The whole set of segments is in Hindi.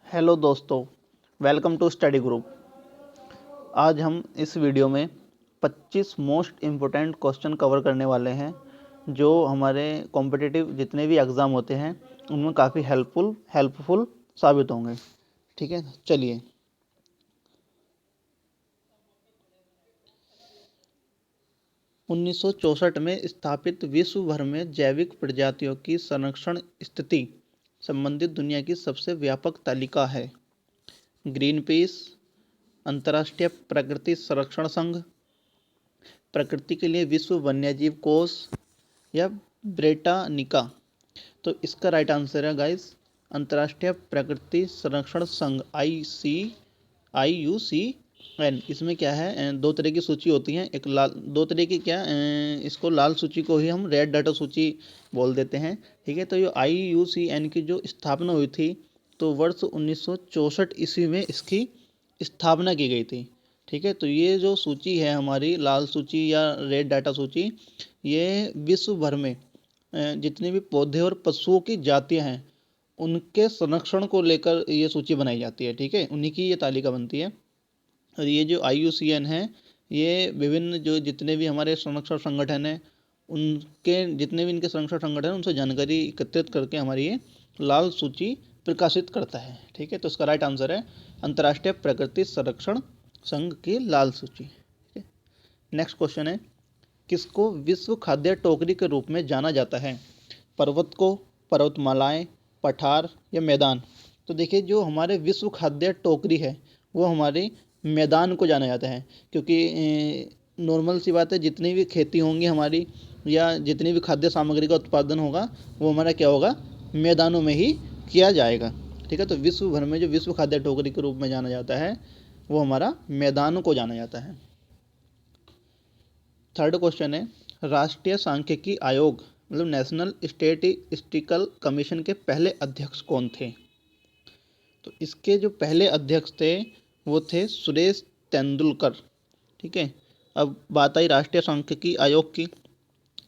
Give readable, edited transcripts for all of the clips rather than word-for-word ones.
हेलो दोस्तों, वेलकम टू स्टडी ग्रुप। आज हम इस वीडियो में 25 मोस्ट इम्पोर्टेंट क्वेश्चन कवर करने वाले हैं जो हमारे कॉम्पिटिटिव जितने भी एग्ज़ाम होते हैं उनमें काफ़ी हेल्पफुल साबित होंगे। ठीक है, चलिए। उन्नीस सौ चौंसठ में स्थापित विश्व भर में जैविक प्रजातियों की संरक्षण स्थिति संबंधित दुनिया की सबसे व्यापक तालिका है। ग्रीन पीस, अंतर्राष्ट्रीय प्रकृति संरक्षण संघ, प्रकृति के लिए विश्व वन्यजीव कोष या ब्रिटानिका। तो इसका राइट आंसर है गाइस अंतर्राष्ट्रीय प्रकृति संरक्षण संघ IUCN। इसमें क्या है, दो तरह की सूची होती है, एक लाल, दो तरह की क्या, इसको लाल सूची को ही हम रेड डाटा सूची बोल देते हैं। ठीक है, तो ये IUCN की जो स्थापना हुई थी तो वर्ष 1964 ईस्वी में इसकी स्थापना की गई थी। ठीक है, तो ये जो सूची है हमारी लाल सूची या रेड डाटा सूची, ये विश्व भर में जितने भी पौधे और पशुओं की जातियां हैं उनके संरक्षण को लेकर ये सूची बनाई जाती है। ठीक है, उन्हीं की ये तालिका बनती है। और ये जो IUCN है ये विभिन्न जो जितने भी हमारे संरक्षण संगठन हैं उनके जितने भी इनके संरक्षण संगठन उनसे जानकारी एकत्रित करके हमारी ये लाल सूची प्रकाशित करता है। ठीक है, तो इसका राइट आंसर है अंतर्राष्ट्रीय प्रकृति संरक्षण संघ की लाल सूची। ठीक है, नेक्स्ट क्वेश्चन है, किसको विश्व खाद्य टोकरी के रूप में जाना जाता है? पर्वत को, पर्वतमालाएं, पठार या मैदान? तो देखिए, जो हमारे विश्व खाद्य टोकरी है वो हमारे मैदान को जाना जाता है, क्योंकि नॉर्मल सी बात है, जितनी भी खेती होंगी हमारी या जितनी भी खाद्य सामग्री का उत्पादन होगा वो हमारा क्या होगा, मैदानों में ही किया जाएगा। ठीक है, तो विश्व भर में जो विश्व खाद्य टोकरी के रूप में जाना जाता है वो हमारा मैदानों को जाना जाता है। थर्ड क्वेश्चन है, राष्ट्रीय सांख्यिकी आयोग मतलब नेशनल स्टैटिस्टिकल कमीशन के पहले अध्यक्ष कौन थे? तो इसके जो पहले अध्यक्ष थे वो थे सुरेश तेंदुलकर। ठीक है, अब बात आई राष्ट्रीय सांख्यिकी आयोग की।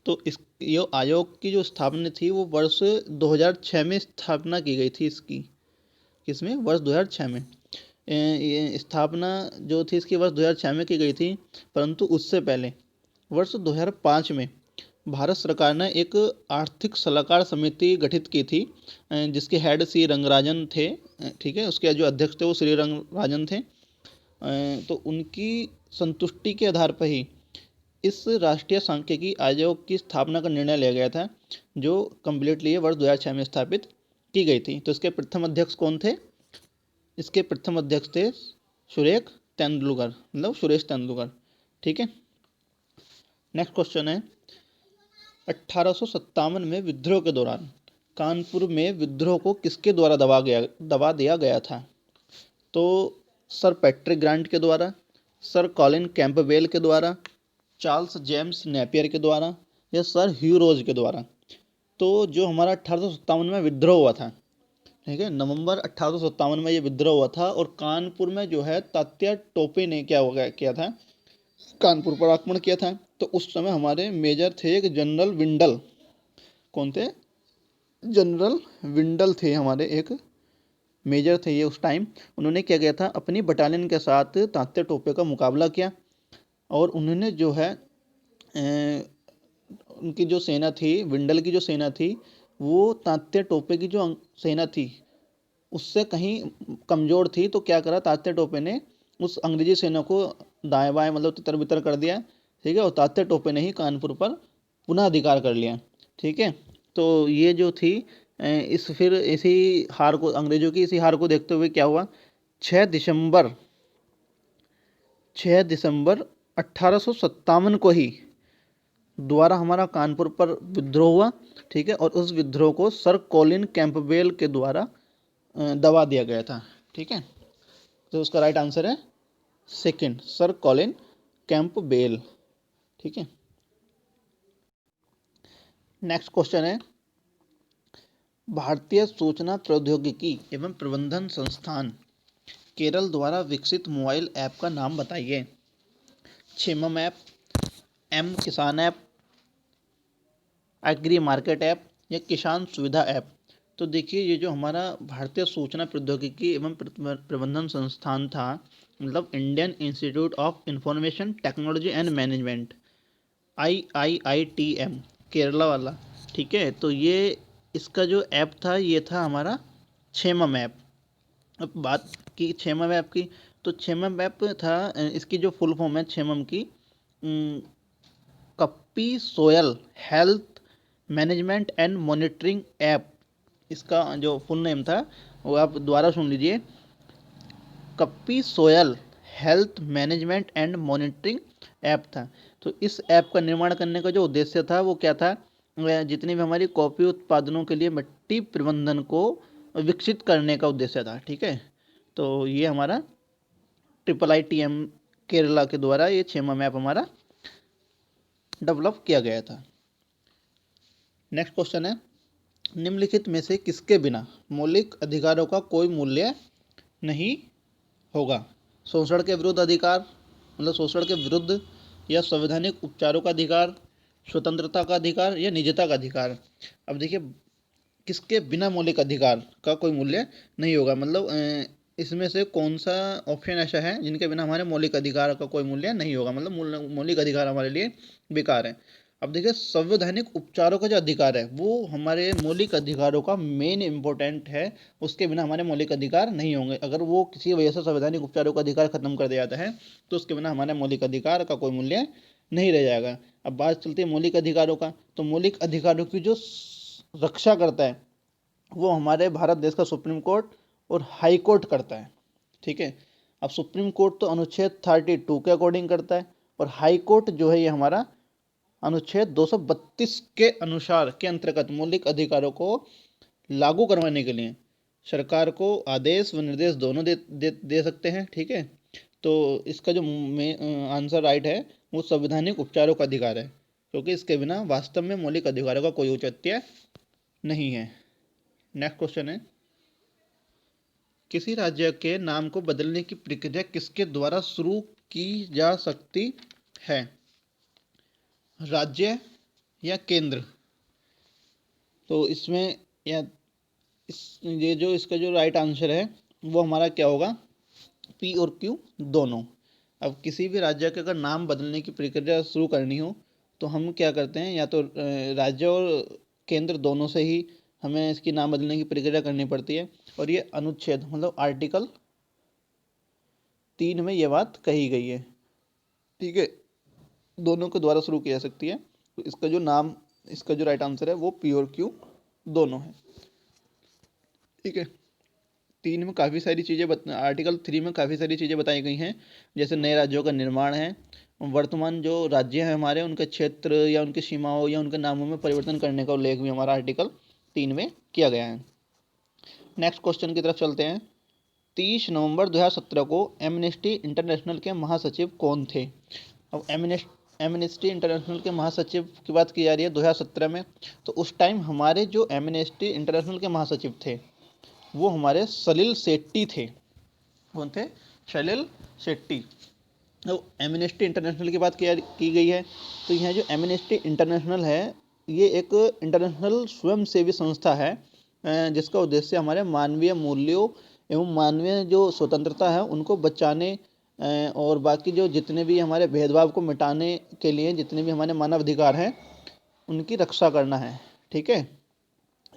तो इस ये आयोग की जो स्थापना थी वो वर्ष 2006 में स्थापना की गई थी इसकी। किसमें? वर्ष 2006 में। ये स्थापना जो थी इसकी वर्ष 2006 में की गई थी, परंतु उससे पहले वर्ष 2005 में भारत सरकार ने एक आर्थिक सलाहकार समिति गठित की थी जिसके हेड श्री रंगराजन थे। ठीक है, उसके जो अध्यक्ष थे वो श्री रंगराजन थे। तो उनकी संतुष्टि के आधार पर ही इस राष्ट्रीय सांख्यिकी आयोग की स्थापना का निर्णय लिया गया था, जो कम्प्लीटली वर्ष 2006 में स्थापित की गई थी। तो इसके प्रथम अध्यक्ष कौन थे? इसके प्रथम अध्यक्ष थे सुरेश तेंदुलकर, मतलब सुरेश तेंदुलकर। ठीक है, नेक्स्ट क्वेश्चन है, 1857 में विद्रोह के दौरान कानपुर में विद्रोह को किसके द्वारा दबा दिया गया था? तो सर पैट्रिक ग्रांट के द्वारा, सर कॉलिन कैंपबेल के द्वारा, चार्ल्स जेम्स नेपियर के द्वारा या सर ह्यू रोज के द्वारा? तो जो हमारा 1857 में विद्रोह हुआ था, ठीक है, नवंबर 1857 में ये विद्रोह हुआ था और कानपुर में जो है तात्या टोपे ने किया था, कानपुर पर आक्रमण किया था। तो उस समय हमारे मेजर थे एक जनरल विंडल। कौन थे? जनरल विंडल थे हमारे, एक मेजर थे ये उस टाइम। उन्होंने क्या किया था, अपनी बटालियन के साथ तात्या टोपे का मुकाबला किया और उन्होंने जो है उनकी जो सेना थी, विंडल की जो सेना थी, वो तात्या टोपे की जो सेना थी उससे कहीं कमज़ोर थी। तो क्या करा तात्या टोपे ने, उस अंग्रेजी सेना को दाएं बाएं मतलब तितर बितर कर दिया। ठीक है, और तात्या टोपे ने ही कानपुर पर पुनः अधिकार कर लिया। ठीक है, तो ये जो थी फिर इसी हार को, अंग्रेजों की इसी हार को देखते हुए क्या हुआ, 6 दिसंबर 1857 को ही दोबारा हमारा कानपुर पर विद्रोह हुआ। ठीक है, और उस विद्रोह को सर कॉलिन कैंपबेल के द्वारा दबा दिया गया था। ठीक है, तो उसका राइट आंसर है सेकंड, सर कॉलिन कैंपबेल। ठीक है, नेक्स्ट क्वेश्चन है, भारतीय सूचना प्रौद्योगिकी एवं प्रबंधन संस्थान केरल द्वारा विकसित मोबाइल ऐप का नाम बताइए। क्षेमम ऐप, एम किसान ऐप, एग्री मार्केट ऐप या किसान सुविधा ऐप? तो देखिए ये जो हमारा भारतीय सूचना प्रौद्योगिकी एवं प्रबंधन संस्थान था, मतलब Indian institute of information technology and management, IIITM, Kerala वाला। ठीक है, तो ये इसका जो ऐप था ये था हमारा क्षेमम ऐप। अब बात की क्षेमम ऐप की, तो क्षेमम ऐप था, इसकी जो फुल फॉर्म है क्षेमम की, कप्पी सोयल health management and monitoring app, इसका जो फुल नेम था वो आप दोबारा सुन लीजिए, कप्पी सोयल health management and monitoring app था। तो इस ऐप का निर्माण करने का जो उद्देश्य था वो क्या था, जितनी भी हमारी कॉफ़ी उत्पादनों के लिए मिट्टी प्रबंधन को विकसित करने का उद्देश्य था। ठीक है, तो ये हमारा IIITM केरला के द्वारा ये क्षेमम ऐप हमारा डेवलप किया गया था। नेक्स्ट क्वेश्चन है, निम्नलिखित में से किसके बिना मौलिक अधिकारों का कोई मूल्य नहीं होगा? शोषण के विरुद्ध अधिकार, मतलब शोषण के विरुद्ध, या संवैधानिक उपचारों का अधिकार, स्वतंत्रता का अधिकार, या निजता का अधिकार। अब देखिए किसके बिना मौलिक अधिकार का कोई मूल्य नहीं होगा, मतलब इसमें से कौन सा ऑप्शन ऐसा है जिनके बिना हमारे मौलिक अधिकार का कोई मूल्य नहीं होगा, मतलब मौलिक अधिकार हमारे लिए बेकार है। अब देखिए संवैधानिक उपचारों का जो अधिकार है वो हमारे मौलिक अधिकारों का मेन इंपॉर्टेंट है, उसके बिना हमारे मौलिक अधिकार नहीं होंगे। अगर वो किसी वजह से संवैधानिक उपचारों का अधिकार खत्म कर दिया जाता है तो उसके बिना हमारे मौलिक अधिकार का कोई मूल्य नहीं रह जाएगा। अब बात चलती है मौलिक अधिकारों का, तो मौलिक अधिकारों की जो रक्षा करता है वो हमारे भारत देश का सुप्रीम कोर्ट और हाई कोर्ट करता है। ठीक है, अब सुप्रीम कोर्ट तो अनुच्छेद 32 के अकॉर्डिंग करता है, और हाई कोर्ट जो है ये हमारा अनुच्छेद 232 के अनुसार के अंतर्गत मौलिक अधिकारों को लागू करवाने के लिए सरकार को आदेश व निर्देश दोनों दे सकते हैं। ठीक है, तो इसका जो आंसर राइट है वो संवैधानिक उपचारों का अधिकार है, क्योंकि इसके बिना वास्तव में मौलिक अधिकारों का कोई औचित्य नहीं है। नेक्स्ट क्वेश्चन है, किसी राज्य के नाम को बदलने की प्रक्रिया किसके द्वारा शुरू की जा सकती है? राज्य या केंद्र? तो इसमें या ये जो इसका जो राइट आंसर है वो हमारा क्या होगा, P और Q दोनों। अब किसी भी राज्य के अगर नाम बदलने की प्रक्रिया शुरू करनी हो तो हम क्या करते हैं, या तो राज्य और केंद्र दोनों से ही हमें इसकी नाम बदलने की प्रक्रिया करनी पड़ती है, और ये अनुच्छेद मतलब आर्टिकल 3 में ये बात कही गई है। ठीक है, दोनों के द्वारा शुरू की जा सकती है, तो इसका जो नाम, इसका जो राइट आंसर है वो P और Q दोनों है। ठीक है, 3 में काफ़ी सारी चीज़ें आर्टिकल 3 में काफ़ी सारी चीज़ें बताई गई हैं, जैसे नए राज्यों का निर्माण है, वर्तमान जो राज्य हैं हमारे उनके क्षेत्र या उनकी सीमाओं या उनके नामों में परिवर्तन करने का उल्लेख भी हमारा आर्टिकल 3 में किया गया है। नेक्स्ट क्वेश्चन की तरफ चलते हैं। 30 नवंबर 2017 को एमनेस्टी इंटरनेशनल के महासचिव कौन थे? अब एमनेस्टी इंटरनेशनल के महासचिव की बात की जा रही है 2017 में, तो उस टाइम हमारे जो एमनेस्टी इंटरनेशनल के महासचिव थे वो हमारे सलिल शेट्टी थे। कौन थे? सलिल शेट्टी। तो एमनेस्टी इंटरनेशनल की बात की गई है, तो यह जो एमनेस्टी इंटरनेशनल है ये एक इंटरनेशनल स्वयंसेवी संस्था है, जिसका उद्देश्य हमारे मानवीय मूल्यों एवं मानवीय जो स्वतंत्रता है उनको बचाने और बाकी जो जितने भी हमारे भेदभाव को मिटाने के लिए जितने भी हमारे मानव अधिकार हैं उनकी रक्षा करना है। ठीक है,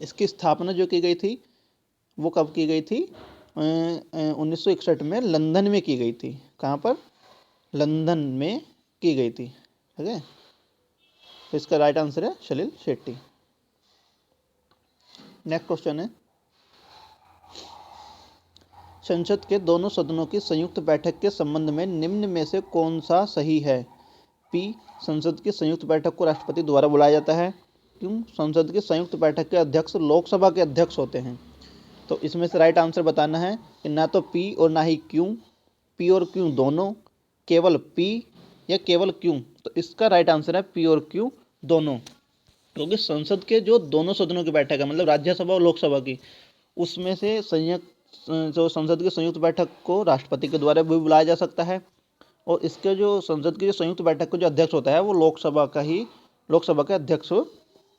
इसकी स्थापना जो की गई थी वो कब की गई थी? 1961 में लंदन में की गई थी। कहाँ पर? लंदन में की गई थी। ठीक है, तो इसका राइट आंसर है सलिल शेट्टी। नेक्स्ट क्वेश्चन है, संसद के दोनों सदनों की संयुक्त बैठक के संबंध में निम्न में से कौन सा सही है? P, संसद की संयुक्त बैठक को राष्ट्रपति द्वारा बुलाया जाता है। क्यों? संसद की संयुक्त बैठक के अध्यक्ष लोकसभा के अध्यक्ष होते हैं। तो इसमें से राइट आंसर बताना है कि ना तो P और ना ही Q, P और Q दोनों, केवल P या केवल Q। तो इसका राइट आंसर है P और Q दोनों, क्योंकि संसद के जो दोनों सदनों की बैठक है मतलब राज्यसभा और लोकसभा की, उसमें से जो संसद की संयुक्त बैठक को राष्ट्रपति के द्वारा भी बुलाया जा सकता है, और इसके जो संसद की जो संयुक्त बैठक का जो अध्यक्ष होता है वो लोकसभा के अध्यक्ष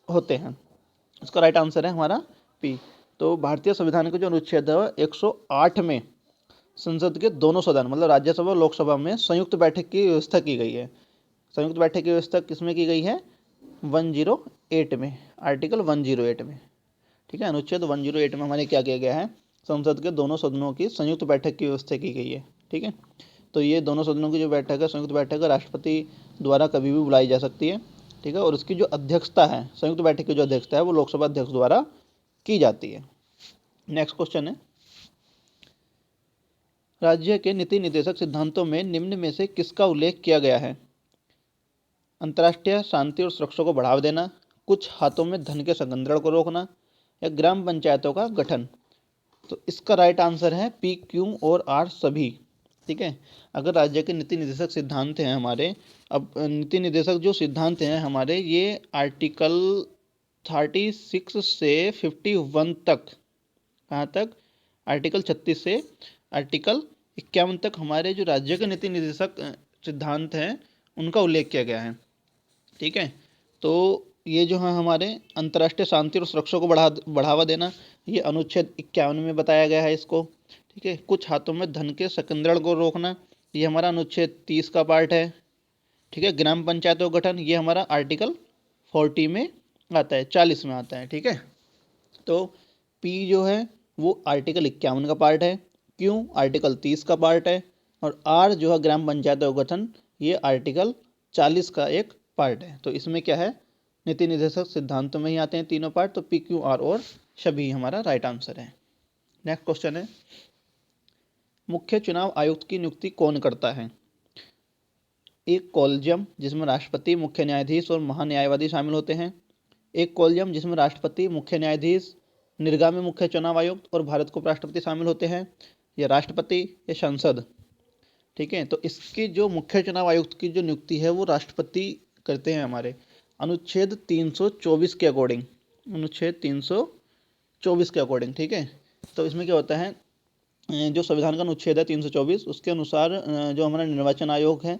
होते हैं। इसका राइट आंसर है हमारा P। तो भारतीय संविधान का जो अनुच्छेद है 108 में संसद के दोनों सदन मतलब राज्यसभा और लोकसभा में संयुक्त बैठक की व्यवस्था की गई है। संयुक्त बैठक की व्यवस्था किसमें की गई है? 108 में, आर्टिकल 108 में। ठीक है, अनुच्छेद 108 में हमारे क्या किया गया है? संसद के दोनों सदनों की संयुक्त बैठक की व्यवस्था की गई है। ठीक है, तो ये दोनों सदनों की जो बैठक है, संयुक्त बैठक है, राष्ट्रपति द्वारा कभी भी बुलाई जा सकती है। ठीक है, और उसकी जो अध्यक्षता है, संयुक्त बैठक की जो अध्यक्षता है वो लोकसभा अध्यक्ष द्वारा की जाती है। नेक्स्ट क्वेश्चन है, राज्य के नीति निर्देशक सिद्धांतों में निम्न में से किसका उल्लेख किया गया है? अंतर्राष्ट्रीय शांति और सुरक्षा को बढ़ावा देना, कुछ हाथों में धन के संगंदड़ को रोकना, या ग्राम पंचायतों का गठन। तो इसका राइट आंसर है पी, क्यू और आर सभी। ठीक है, अगर राज्य के नीति निर्देशक सिद्धांत हैं हमारे, अब नीति निर्देशक जो सिद्धांत हैं हमारे, ये आर्टिकल 36 से 51 तक, कहाँ तक? आर्टिकल 36 से आर्टिकल 51 तक हमारे जो राज्य के नीति निर्देशक सिद्धांत हैं उनका उल्लेख किया गया है। ठीक है, तो ये जो है हमारे अंतर्राष्ट्रीय शांति और सुरक्षा को बढ़ावा देना, ये अनुच्छेद 51 में बताया गया है इसको। ठीक है, कुछ हाथों में धन के संगंदड़ को रोकना, ये हमारा अनुच्छेद 30 का पार्ट है। ठीक है, ग्राम पंचायतों का गठन, ये हमारा आर्टिकल 40 में आता है, 40 में आता है। ठीक है, तो पी जो है वो आर्टिकल 51 का पार्ट है, क्यू आर्टिकल 30 का पार्ट है, और आर जो है ग्राम पंचायतों का गठन, ये आर्टिकल 40 का एक पार्ट है। तो इसमें क्या है? नीति निर्देशक सिद्धांतों में ही आते हैं तीनों पार्ट, तो पी, क्यू, आर और सभी हमारा राइट आंसर है। नेक्स्ट क्वेश्चन है, मुख्य चुनाव आयुक्त की नियुक्ति कौन करता है? एक कॉलेजियम जिसमें राष्ट्रपति, मुख्य न्यायाधीश और महान्यायवादी शामिल होते हैं। एक कॉलेजियम जिसमें राष्ट्रपति, मुख्य न्यायाधीश, निर्गामी मुख्य चुनाव आयुक्त और भारत को उपराष्ट्रपति शामिल होते हैं, या राष्ट्रपति या संसद। ठीक है, तो इसकी जो मुख्य चुनाव आयुक्त की जो नियुक्ति है वो राष्ट्रपति करते हैं हमारे अनुच्छेद 324 के अकॉर्डिंग, अनुच्छेद 324 के अकॉर्डिंग। ठीक है, तो इसमें क्या होता है, जो संविधान का अनुच्छेद है 324, उसके अनुसार जो हमारा निर्वाचन आयोग है,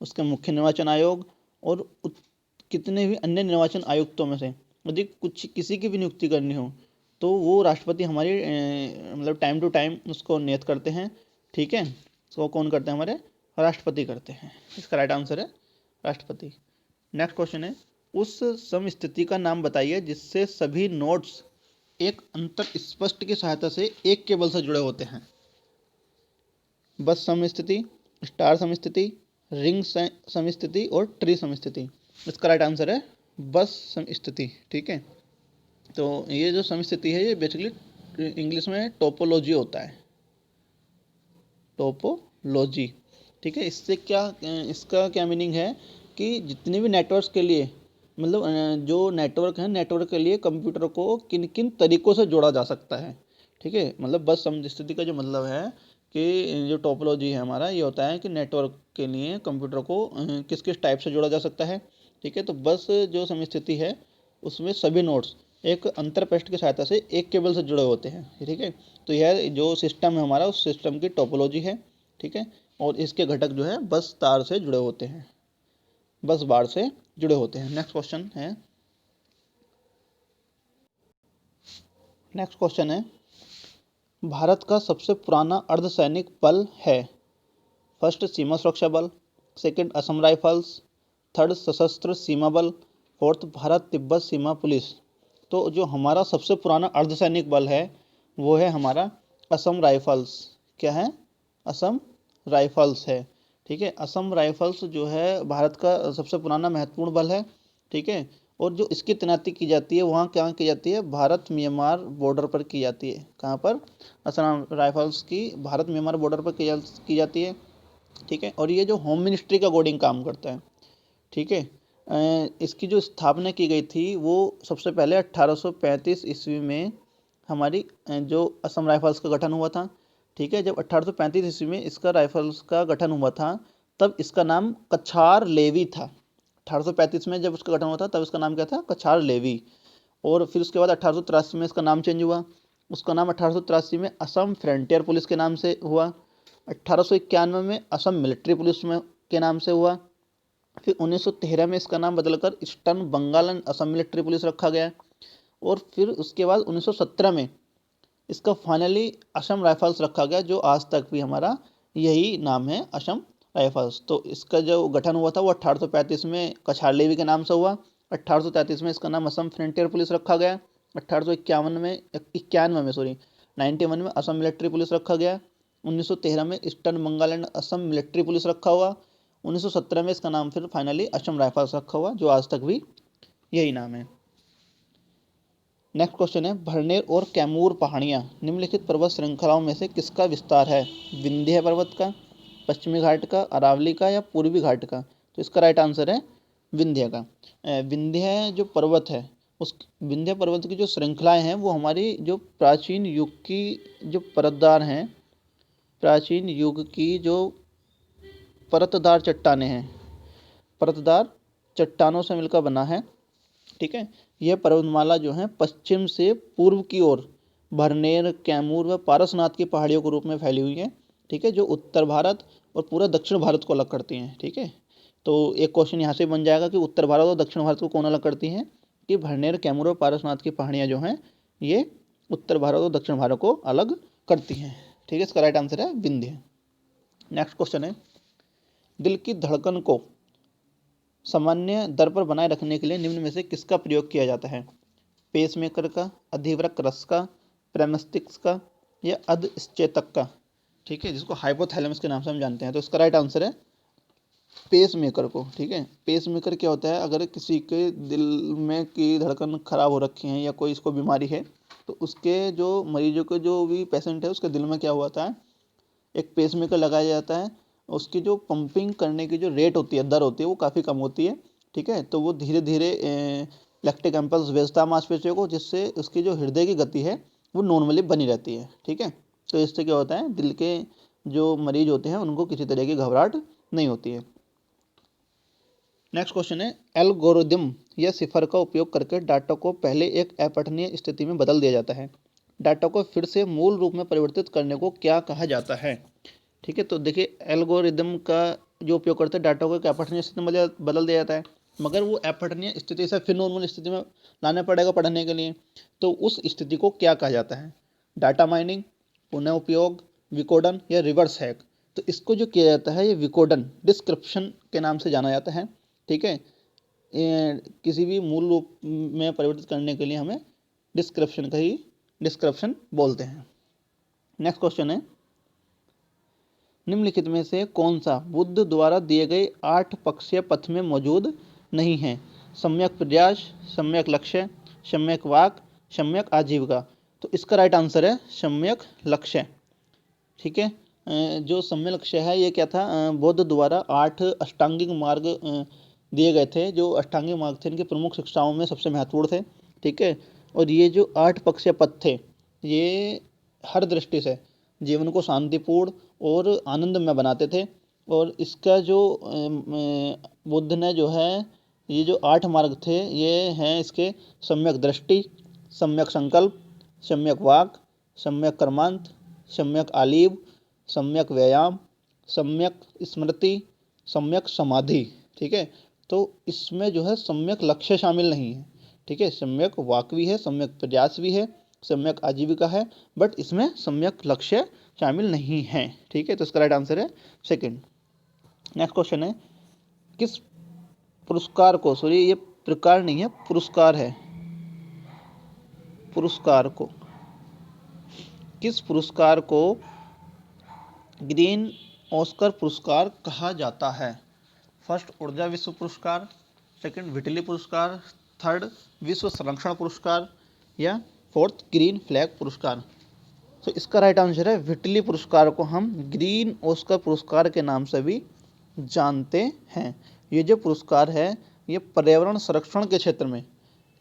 उसके मुख्य निर्वाचन आयोग और कितने भी अन्य निर्वाचन आयुक्तों में से यदि कुछ किसी की भी नियुक्ति करनी हो तो वो राष्ट्रपति हमारी मतलब टाइम टू टाइम उसको नियत करते हैं। ठीक है, तो कौन करते हैं? हमारे राष्ट्रपति करते हैं। इसका राइट आंसर है राष्ट्रपति। नेक्स्ट क्वेश्चन है, उस समस्थिति का नाम बताइए जिससे सभी नोड्स एक अंतर स्पष्ट की सहायता से एक केबल से जुड़े होते हैं। बस समस्थिति, स्टार समस्थिति, रिंग समस्थिति और ट्री समस्थिति। इसका राइट आंसर है बस समस्थिति। ठीक है, तो ये जो समस्थिति है ये बेसिकली इंग्लिश में टोपोलॉजी होता है, टोपोलॉजी। ठीक है, इससे क्या, इसका क्या मीनिंग है कि जितने भी नेटवर्क्स के लिए मतलब जो नेटवर्क है, नेटवर्क के लिए कंप्यूटर को किन किन तरीक़ों से जोड़ा जा सकता है। ठीक है, मतलब बस समस्थिति का जो मतलब है कि जो टोपोलॉजी है हमारा, ये होता है कि नेटवर्क के लिए कंप्यूटर को किस किस टाइप से जोड़ा जा सकता है। ठीक है, तो बस जो समस्थिति है उसमें सभी नोड्स एक अंतरपृष्ठ की सहायता से एक केबल से जुड़े होते हैं। ठीक है, तो यह जो सिस्टम है हमारा, उस सिस्टम की टोपोलॉजी है। ठीक है, और इसके घटक जो है बस तार से जुड़े होते हैं, बस बार से जुड़े होते हैं। नेक्स्ट क्वेश्चन है, भारत का सबसे पुराना अर्धसैनिक बल है? फर्स्ट सीमा सुरक्षा बल, सेकंड असम राइफल्स, थर्ड सशस्त्र सीमा बल, फोर्थ भारत तिब्बत सीमा पुलिस। तो जो हमारा सबसे पुराना अर्धसैनिक बल है वो है हमारा असम राइफल्स। क्या है? असम राइफल्स है। ठीक है, असम राइफल्स जो है भारत का सबसे पुराना महत्वपूर्ण बल है। ठीक है, और जो इसकी तैनाती की जाती है वहाँ कहाँ की जाती है? भारत म्यांमार बॉर्डर पर की जाती है। कहाँ पर? असम राइफल्स की भारत म्यांमार बॉर्डर पर की जाती है। ठीक है, और ये जो होम मिनिस्ट्री का अकॉर्डिंग काम करता है। ठीक है, इसकी जो स्थापना की गई थी वो सबसे पहले 1835 ईस्वी में हमारी जो असम राइफल्स का गठन हुआ था। ठीक है, जब 1835 ईस्वी में इसका राइफल्स का गठन हुआ था तब इसका नाम कछार लेवी था। 1835 में जब उसका गठन हुआ था तब इसका नाम क्या था? कछार लेवी। और फिर उसके बाद 1883 में इसका नाम चेंज हुआ, उसका नाम 1883 में असम फ्रंटियर पुलिस के नाम से हुआ। 1891 में असम मिलिट्री पुलिस में के नाम से हुआ। फिर 1913 में इसका नाम बदलकर Eastern Bengal and Assam Military Police रखा गया। और फिर उसके बाद 1917 में इसका फाइनली असम राइफल्स रखा गया, जो आज तक भी हमारा यही नाम है, असम राइफल्स। तो इसका जो गठन हुआ था वो 1835 में कछार लेवी के नाम से हुआ। 1833 में इसका नाम असम फ्रंटियर पुलिस रखा गया। 1851 में 91 में असम मिलिट्री पुलिस रखा गया। 1913 में Eastern Bengal and Assam Military Police रखा हुआ। 1917 में इसका नाम फिर फाइनली असम राइफल्स रखा हुआ, जो आज तक भी यही नाम है। नेक्स्ट क्वेश्चन है, भरनेर और कैमूर पहाड़ियाँ निम्नलिखित पर्वत श्रृंखलाओं में से किसका विस्तार है? विंध्य पर्वत का, पश्चिमी घाट का, अरावली का या पूर्वी घाट का? तो इसका राइट आंसर है विंध्य का। विंध्य जो पर्वत है, उस विंध्य पर्वत की जो श्रृंखलाएं हैं वो हमारी जो प्राचीन युग की जो परतदार हैं, प्राचीन युग की जो परतदार चट्टानें हैं, परतदार चट्टानों से मिलकर बना है। ठीक है, यह पर्वतमाला जो है पश्चिम से पूर्व की ओर भरनेर, कैमूर व पारसनाथ की पहाड़ियों के रूप में फैली हुई है। ठीक है, जो उत्तर भारत और पूरा दक्षिण भारत को अलग करती हैं। ठीक है, तो एक क्वेश्चन यहाँ से बन जाएगा कि उत्तर भारत और दक्षिण भारत को कौन अलग करती हैं? कि भरनेर, कैमूर और पारसनाथ की पहाड़ियाँ जो हैं ये उत्तर भारत और दक्षिण भारत को अलग करती हैं। ठीक है, इसका राइट आंसर है विंध्य। नेक्स्ट क्वेश्चन है, दिल की धड़कन को सामान्य दर पर बनाए रखने के लिए निम्न में से किसका प्रयोग किया जाता है? पेसमेकर का, अधिवृक्क रस का, प्रेमस्टिक्स का या अधश्चेतक का? ठीक है, जिसको हाइपोथैलेमस के नाम से हम जानते हैं। तो इसका राइट आंसर है पेसमेकर को। ठीक है, पेसमेकर क्या होता है? अगर किसी के दिल में की धड़कन खराब हो रखी है या कोई इसको बीमारी है, तो उसके जो मरीजों के जो भी पेशेंट है उसके दिल में क्या हुआ था, एक पेसमेकर लगाया जाता है। उसकी जो पंपिंग करने की जो रेट होती है, दर होती है, वो काफ़ी कम होती है। ठीक है, तो वो धीरे धीरे लैक्टिक इम्पल्स भेजता है मांसपेशियों को, जिससे उसकी जो हृदय की गति है वो नॉर्मली बनी रहती है। ठीक है, तो इससे क्या होता है, दिल के जो मरीज होते हैं उनको किसी तरह की घबराहट नहीं होती है। नेक्स्ट क्वेश्चन है, एल्गोरिदम या सिफर का उपयोग करके डाटा को पहले एक अपठनीय स्थिति में बदल दिया जाता है। डाटा को फिर से मूल रूप में परिवर्तित करने को क्या कहा जाता है? ठीक है, तो देखिए एल्गोरिदम का जो उपयोग करते हैं डाटा को एक अपठनीय स्थिति में बदल दिया जाता है, मगर वो अपठनीय स्थिति से फिर नॉर्मल स्थिति में लाना पड़ेगा पढ़ने के लिए। तो उस स्थिति को क्या कहा जाता है? डाटा माइनिंग, पुनः उपयोग, विकोडन या रिवर्स हैक? तो इसको जो किया जाता है ये विकोडन, डिस्क्रिप्शन के नाम से जाना जाता है। ठीक है, किसी भी मूल रूप में परिवर्तित करने के लिए हमें डिस्क्रिप्शन का ही डिस्क्रिप्शन बोलते हैं। नेक्स्ट क्वेश्चन है, निम्नलिखित में से कौन सा बुद्ध द्वारा दिए गए 8 पक्षीय पथ में मौजूद नहीं है? सम्यक प्रयास, सम्यक लक्ष्य, सम्यक वाक, सम्यक आजीविका? तो इसका राइट आंसर है सम्यक लक्ष्य। ठीक है, जो सम्यक लक्ष्य है ये क्या था, बुद्ध द्वारा 8 अष्टांगिक मार्ग दिए गए थे। जो अष्टांगिक मार्ग थे इनकी प्रमुख शिक्षाओं में सबसे महत्वपूर्ण थे। ठीक है, और ये जो 8 पक्षीय पथ थे ये हर दृष्टि से जीवन को शांतिपूर्ण और आनंदमय बनाते थे। और इसका जो बुद्ध ने जो है ये जो 8 मार्ग थे ये हैं इसके सम्यक दृष्टि, सम्यक संकल्प, सम्यक वाक, सम्यक कर्मांत, सम्यक आलीव, सम्यक व्यायाम, सम्यक स्मृति, सम्यक समाधि। ठीक है, तो इसमें जो है सम्यक लक्ष्य शामिल नहीं है। ठीक है, सम्यक वाक भी है, सम्यक प्रयास भी है, सम्यक आजीविका है, बट इसमें सम्यक लक्ष्य शामिल नहीं है। ठीक है, तो इसका राइट आंसर है सेकंड। नेक्स्ट क्वेश्चन है, किस पुरस्कार को, सॉरी ये प्रकार नहीं है पुरस्कार है, पुरस्कार को, किस पुरस्कार को ग्रीन ऑस्कर पुरस्कार कहा जाता है? फर्स्ट ऊर्जा विश्व पुरस्कार, सेकंड विटली पुरस्कार, थर्ड विश्व संरक्षण पुरस्कार या फोर्थ ग्रीन फ्लैग पुरस्कार? तो इसका राइट आंसर है विटली पुरस्कार को हम ग्रीन ऑस्कर पुरस्कार के नाम से भी जानते हैं। ये जो पुरस्कार है ये पर्यावरण संरक्षण के क्षेत्र में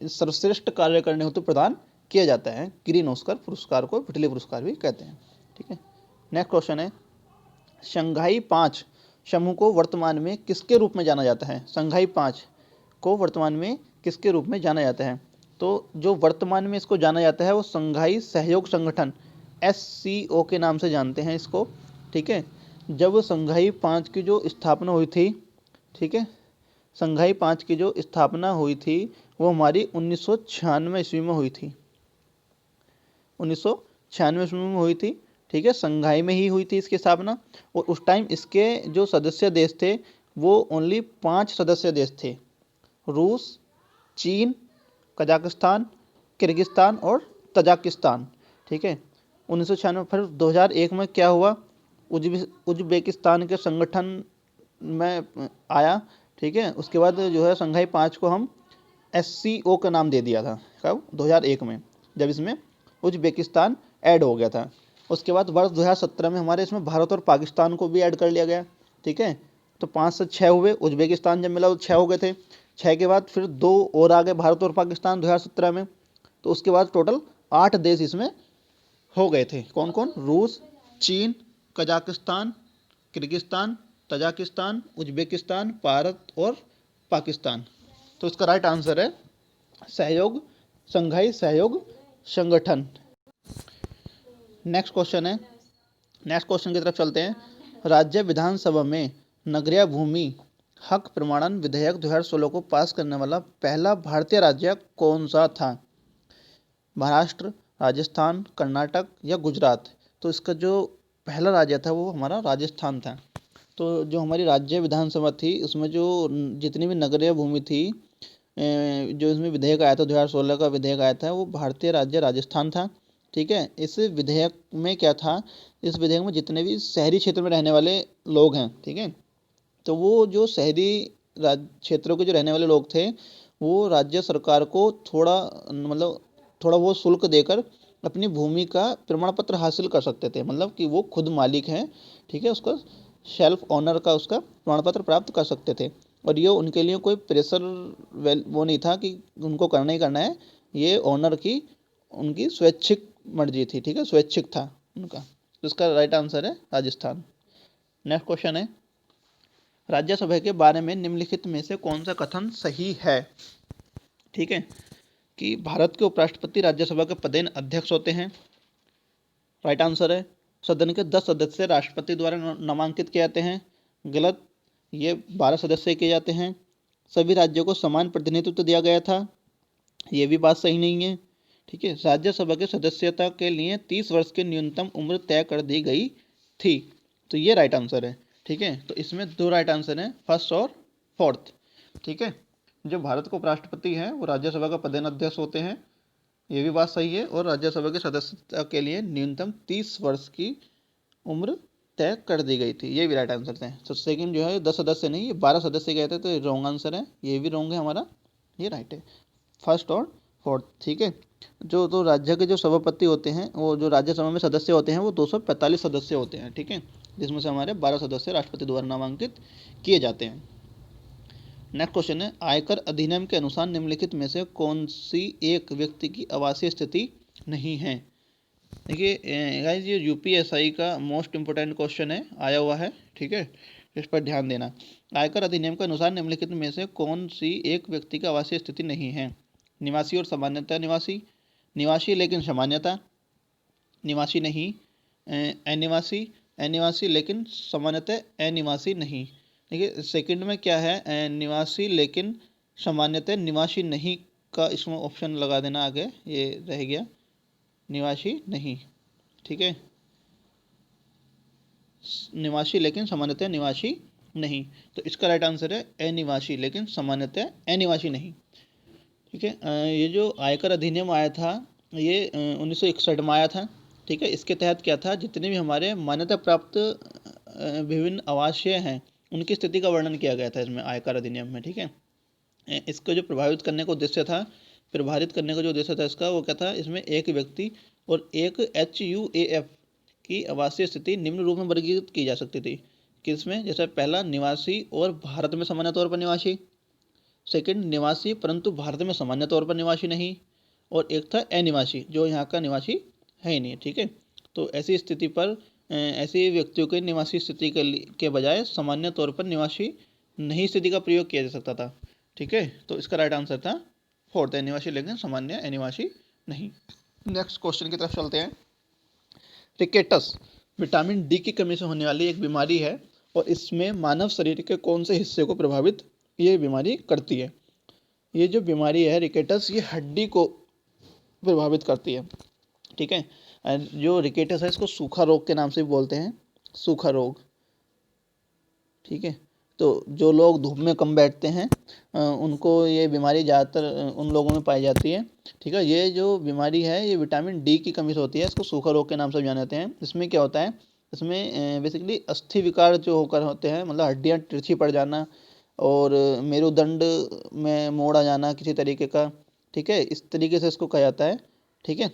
सर्वश्रेष्ठ कार्य करने हेतु प्रदान किया जाता है। ग्रीन ऑस्कर पुरस्कार को विटली पुरस्कार भी कहते हैं। ठीक है, नेक्स्ट क्वेश्चन है, शंघाई 5 समूह को वर्तमान में किसके रूप में जाना जाता है? शंघाई 5 को वर्तमान में किसके रूप में जाना जाता है? तो जो वर्तमान में इसको जाना जाता है वो शंघाई सहयोग संगठन SCO के नाम से जानते हैं इसको। ठीक है, जब शंघाई 5 की जो स्थापना हुई थी, ठीक है, शंघाई 5 की जो स्थापना हुई थी वो हमारी 1996 ईस्वी में हुई थी, 1996 1996 में हुई थी, ठीक है, संघाई में ही हुई थी इसकी स्थापना। और उस टाइम इसके जो सदस्य देश थे वो ओनली 5 सदस्य देश थे, रूस, चीन, कजाकिस्तान, किर्गिस्तान और तजाकिस्तान, ठीक है। 1996। फिर 2001 में क्या हुआ, उज्बेकिस्तान के संगठन में आया, ठीक है। उसके बाद जो है संघाई 5 को हम SCO का नाम दे दिया था, कब, 2001 में, जब इसमें उज्बेकिस्तान ऐड हो गया था। उसके बाद वर्ष 2017 में हमारे इसमें भारत और पाकिस्तान को भी ऐड कर लिया गया, ठीक है। तो 5 से 6 हुए, उज्बेकिस्तान जब मिला तो 6 हो गए थे। 6 के बाद फिर 2 और आ गए, भारत और पाकिस्तान 2017 में। तो उसके बाद टोटल 8 देश इसमें हो गए थे। कौन कौन, रूस, चीन, Kazakhstan, Kyrgyzstan, Tajikistan, Uzbekistan, Bharat और पाकिस्तान। तो इसका राइट आंसर है सहयोग, संघाई सहयोग संगठन। नेक्स्ट क्वेश्चन है, नेक्स्ट क्वेश्चन की तरफ चलते हैं। राज्य विधानसभा में नगरीय भूमि हक प्रमाणन विधेयक 2016 को पास करने वाला पहला भारतीय राज्य कौन सा था? महाराष्ट्र, राजस्थान, कर्नाटक या गुजरात? तो इसका जो पहला राज्य था वो हमारा राजस्थान था। तो जो हमारी राज्य विधानसभा थी उसमें जो जितनी भी नगरीय भूमि थी, जो इसमें विधेयक आया था 2016 का विधेयक आया था, वो भारतीय राज्य राजस्थान था, ठीक है। इस विधेयक में क्या था, इस विधेयक में जितने भी शहरी क्षेत्र में रहने वाले लोग हैं, ठीक है, तो वो जो शहरी क्षेत्रों के जो रहने वाले लोग थे वो राज्य सरकार को थोड़ा मतलब थोड़ा वो शुल्क देकर अपनी भूमि का प्रमाण पत्र हासिल कर सकते थे, मतलब कि वो खुद मालिक हैं, ठीक है, उसका सेल्फ ऑनर का उसका प्रमाण पत्र प्राप्त कर सकते थे। और ये उनके लिए कोई प्रेशर वो नहीं था कि उनको करना ही करना है, ये ऑनर की उनकी स्वैच्छिक मर्जी थी, ठीक है, स्वैच्छिक था उनका। तो इसका राइट आंसर है राजस्थान। नेक्स्ट क्वेश्चन है, राज्यसभा के बारे में निम्नलिखित में से कौन सा कथन सही है? ठीक है, कि भारत के उपराष्ट्रपति राज्यसभा के पदेन अध्यक्ष होते हैं, राइट आंसर है। सदन के 10 सदस्य राष्ट्रपति द्वारा नामांकित किए जाते हैं, गलत, ये 12 सदस्य किए जाते हैं। सभी राज्यों को समान प्रतिनिधित्व दिया गया था, ये भी बात सही नहीं है, ठीक है। राज्यसभा के सदस्यता के लिए 30 वर्ष की न्यूनतम उम्र तय कर दी गई थी, तो ये राइट आंसर है, ठीक है। तो इसमें 2 राइट आंसर हैं, फर्स्ट और फोर्थ, ठीक है। जो भारत के उपराष्ट्रपति हैं वो राज्यसभा का पदेन अध्यक्ष होते हैं, ये भी बात सही है। और राज्यसभा के सदस्यता के लिए न्यूनतम 30 वर्ष की उम्र तय कर दी गई थी, ये भी राइट आंसर थे। तो सेकंड जो है 10 सदस्य नहीं, ये 12 सदस्य गए थे, तो ये रॉन्ग आंसर है, ये भी रॉन्ग है हमारा, ये राइट है, फर्स्ट और फोर्थ, ठीक है। जो तो राज्य के जो सभापति होते हैं, वो जो राज्यसभा में सदस्य होते हैं वो 245 सदस्य होते हैं, ठीक है, जिसमें से हमारे 12 सदस्य राष्ट्रपति द्वारा नामांकित किए जाते हैं। नेक्स्ट क्वेश्चन है, आयकर अधिनियम के अनुसार निम्नलिखित में से कौन सी एक व्यक्ति की आवासीय स्थिति नहीं है? देखिए गाइस, ये UPSI का मोस्ट इम्पोर्टेंट क्वेश्चन है, आया हुआ है, ठीक है, इस पर ध्यान देना। आयकर अधिनियम के अनुसार निम्नलिखित में से कौन सी एक व्यक्ति की आवासीय स्थिति नहीं है? निवासी और सामान्यतः निवासी, निवासी लेकिन सामान्यतः निवासी नहीं, अनिवासी, अनिवासी लेकिन सामान्यतः अनिवासी नहीं। देखिए सेकंड में क्या है, निवासी लेकिन सामान्यतः निवासी नहीं का इसमें ऑप्शन लगा देना आगे, ये रह गया निवासी नहीं, ठीक है, निवासी लेकिन सामान्यतः निवासी नहीं। तो इसका राइट आंसर है अनिवासी लेकिन सामान्यतः अनिवासी नहीं, ठीक है। ये जो आयकर अधिनियम आया था ये 1961 में आया था, ठीक है। इसके तहत क्या था, जितने भी हमारे मान्यता प्राप्त विभिन्न आवासीय हैं उनकी स्थिति का वर्णन किया गया था इसमें आयकर अधिनियम में, ठीक है। इसको जो प्रभावित करने का उद्देश्य था, प्रभावित करने का जो उद्देश्य था इसका, वो क्या था, इसमें एक व्यक्ति और एक HUAF की आवासीय स्थिति निम्न रूप में वर्गीकृत की जा सकती थी। किसमें, जैसे पहला निवासी और भारत में सामान्य तौर पर निवासी, सेकंड निवासी परंतु भारत में सामान्य तौर पर निवासी नहीं, और एक था अनिवासी जो यहाँ का निवासी है ही नहीं, ठीक है। तो ऐसी स्थिति पर ऐसे व्यक्तियों के निवासी स्थिति के बजाय सामान्य तौर पर निवासी नहीं स्थिति का प्रयोग किया जा सकता था, ठीक है। तो इसका राइट आंसर था फोर्थ, निवासी लेकिन सामान्य अनिवासी नहीं। नेक्स्ट क्वेश्चन की तरफ चलते हैं। रिकेटस विटामिन D की कमी से होने वाली एक बीमारी है और इसमें मानव शरीर के कौन से हिस्से को प्रभावित ये बीमारी करती है? ये जो बीमारी है रिकेटस, ये हड्डी को प्रभावित करती है, ठीक है। जो रिकेटस है इसको सूखा रोग के नाम से भी बोलते हैं, सूखा रोग। ठीक है, तो जो लोग धूप में कम बैठते हैं उनको ये बीमारी ज़्यादातर उन लोगों में पाई जाती है। ठीक है, ये जो बीमारी है ये विटामिन डी की कमी से होती है, इसको सूखा रोग के नाम से जाने जाते हैं। इसमें क्या होता है, इसमें बेसिकली अस्थि विकार जो होकर होते हैं, मतलब हड्डियाँ तिरछी पड़ जाना और मेरुदंड में मोड़ आ जाना किसी तरीके का। ठीक है, इस तरीके से इसको कहा जाता है। ठीक है,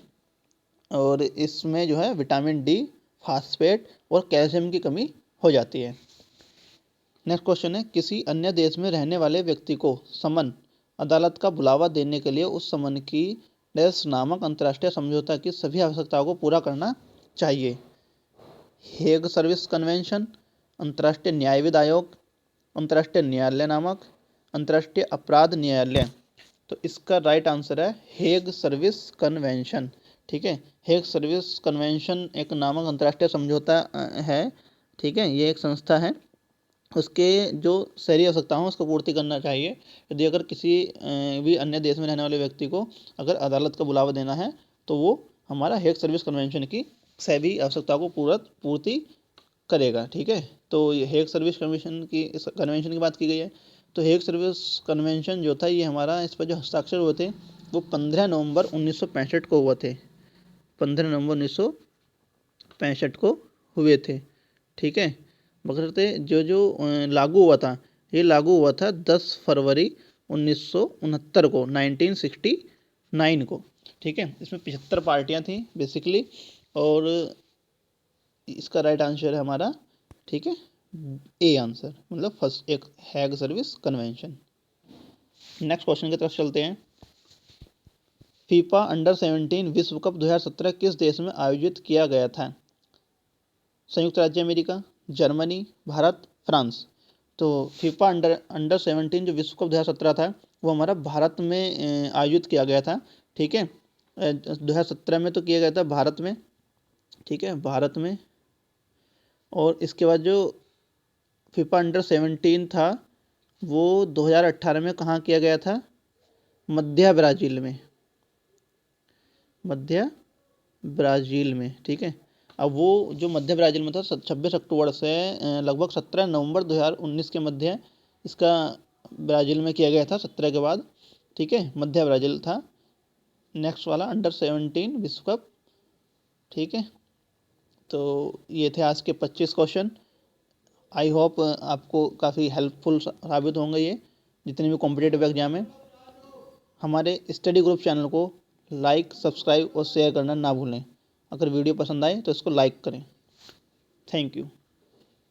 और इसमें जो है विटामिन डी, फास्फेट और कैल्शियम की कमी हो जाती है। नेक्स्ट क्वेश्चन है, किसी अन्य देश में रहने वाले व्यक्ति को समन अदालत का बुलावा देने के लिए उस समन की डेस नामक अंतर्राष्ट्रीय समझौता की सभी आवश्यकताओं को पूरा करना चाहिए। हेग सर्विस कन्वेंशन, अंतर्राष्ट्रीय न्यायविद आयोग, अंतर्राष्ट्रीय न्यायालय नामक, अंतर्राष्ट्रीय अपराध न्यायालय। तो इसका राइट आंसर है हेग सर्विस कन्वेंशन। ठीक है, हेग सर्विस कन्वेंशन एक नामक अंतर्राष्ट्रीय समझौता है। ठीक है, ये एक संस्था है, उसके जो शहरी आवश्यकताओं उसको पूर्ति करना चाहिए। यदि अगर किसी भी अन्य देश में रहने वाले व्यक्ति को अगर अदालत का बुलावा देना है तो वो हमारा हेग सर्विस कन्वेंशन की सभी आवश्यकताओं को पूर्ति करेगा। ठीक है, तो ये हेग सर्विस कन्वेंशन की बात की गई है। तो हेग सर्विस कन्वेंशन जो था ये हमारा, इस पर जो हस्ताक्षर हुए थे वो 15 नवंबर 1965 को हुए थे, 15 नवंबर 1965 को हुए थे। ठीक है, बशर्ते जो लागू हुआ था, ये लागू हुआ था 10 फरवरी 1969 को, 1969 को। ठीक है, इसमें 75 पार्टियां थी बेसिकली, और इसका राइट आंसर है हमारा, ठीक है, ए आंसर, मतलब फर्स्ट एक हैग सर्विस कन्वेंशन। नेक्स्ट क्वेश्चन की तरफ चलते हैं। फीफा अंडर 17 विश्व कप 2017 किस देश में आयोजित किया गया था? संयुक्त राज्य अमेरिका, जर्मनी, भारत, फ्रांस। तो फीफा अंडर 17 जो विश्व कप 2017 था वो हमारा भारत में आयोजित किया गया था। ठीक है, 2017 में तो किया गया था भारत में। ठीक है, भारत में। और इसके बाद जो फीफा अंडर 17 था वो 2018 में कहाँ किया गया था? मध्य ब्राज़ील में, मध्य ब्राज़ील में। ठीक है, अब वो जो मध्य ब्राज़ील में था 26 अक्टूबर से लगभग 17 नवंबर 2019 के मध्य इसका ब्राज़ील में किया गया था, 17 के बाद। ठीक है, मध्य ब्राज़ील था। नेक्स्ट वाला अंडर 17 विश्व कप। ठीक है, तो ये थे आज के 25 क्वेश्चन। आई होप आपको काफ़ी हेल्पफुल साबित होंगे ये, जितने भी कॉम्पिटिटिव एग्जाम है। हमारे स्टडी ग्रुप चैनल को लाइक, सब्सक्राइब और शेयर करना ना भूलें। अगर वीडियो पसंद आए तो इसको लाइक करें। Thank you.